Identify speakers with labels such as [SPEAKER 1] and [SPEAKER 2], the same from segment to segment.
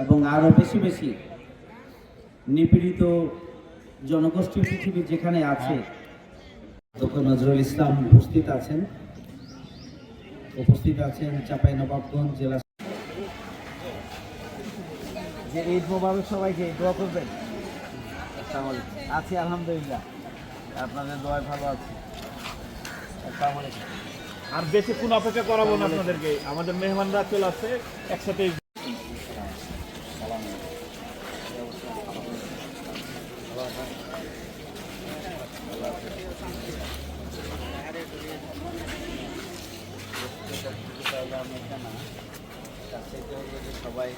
[SPEAKER 1] এবং আরো বেশি বেশি নিপীড়িত জনগোষ্ঠী পৃথিবী যেখানে আছে, ডক্টর নজরুল ইসলাম উপস্থিত আছেন চাঁপাইনবাবগঞ্জ জেলা। যে ঈদ মোবারক, সবাইকে দোয়া করবেন। আছি আলহামদুলিল্লাহ, আপনাদের দোয়ায় ভালো আছি।
[SPEAKER 2] আর বেশিক্ষণ অপেক্ষা করাবো না আপনাদেরকে, আমাদের মেহমানরা চলে আসছে একসাথে।
[SPEAKER 1] সবাই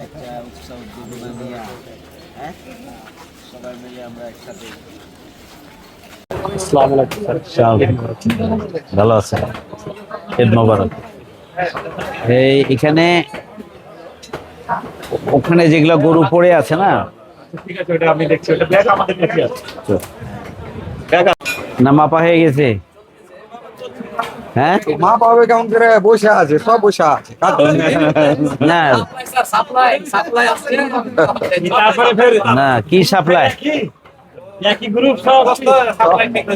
[SPEAKER 1] একটা উৎসাহ উদ্দীপনা নিয়ে সবাই মিলে আমরা একসাথে।
[SPEAKER 3] ভালো আছে, ঈদ মোবারক। এখানে ওখানে যেগুলো গরু পড়ে আছে না,
[SPEAKER 2] ঠিক আছে, ওটা আমি দেখছি, ওটা ব্যাগ আমাদের কাছে আছে।
[SPEAKER 3] না মাপা হয়ে গেছে? হ্যাঁ,
[SPEAKER 4] মা পাবে কেমন করে? বসে আছে, সব বসে আছে।
[SPEAKER 3] না না, কি সাপ্লাই?
[SPEAKER 2] একই গ্রুপ সব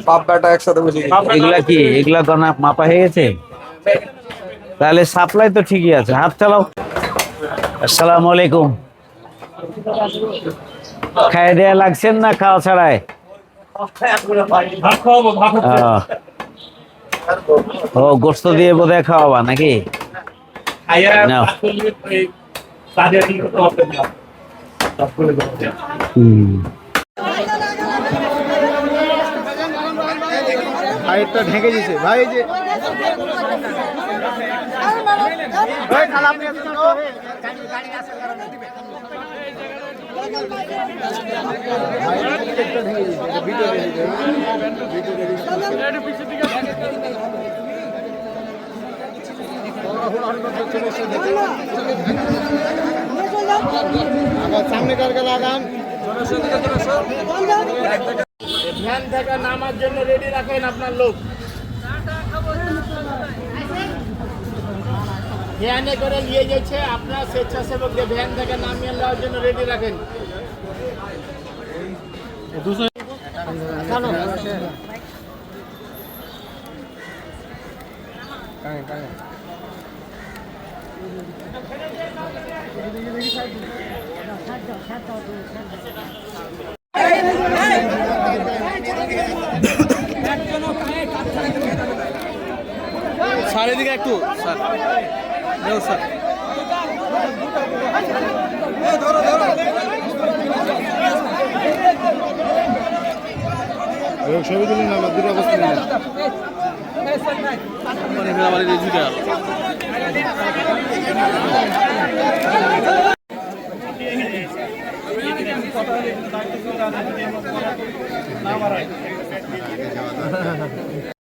[SPEAKER 4] পাবনাটা একসাথে বসে গেছে।
[SPEAKER 3] এগুলা কি, এগুলা তো না মাপা হয়ে গেছে? তাহলে সাপ্লাই তো ঠিকই আছে। হাত চালাও। আসসালামু আলাইকুম। খাই দেয়া লাগছেন না খাওয়া ছাড়াই? ও, গোস্ত দিয়ে বোধহয় খাওয়াবা নাকি? নাও।
[SPEAKER 4] ভাইটা ঢেকে দিছে ভাই, যে সামনে কারকে লাগান।
[SPEAKER 2] ভ্যান থেকে নামার জন্য রেডি রাখেন আপনার লোক। ভ্যানে করে নিয়ে যাচ্ছে, আপনার স্বেচ্ছাসেবকদের ভ্যান থেকে নামিয়ে নেওয়ার জন্য রেডি রাখেন।
[SPEAKER 4] সারের দিকে একটু স্যার, স্যার ছবি তুলুন না, দুটো অবস্থা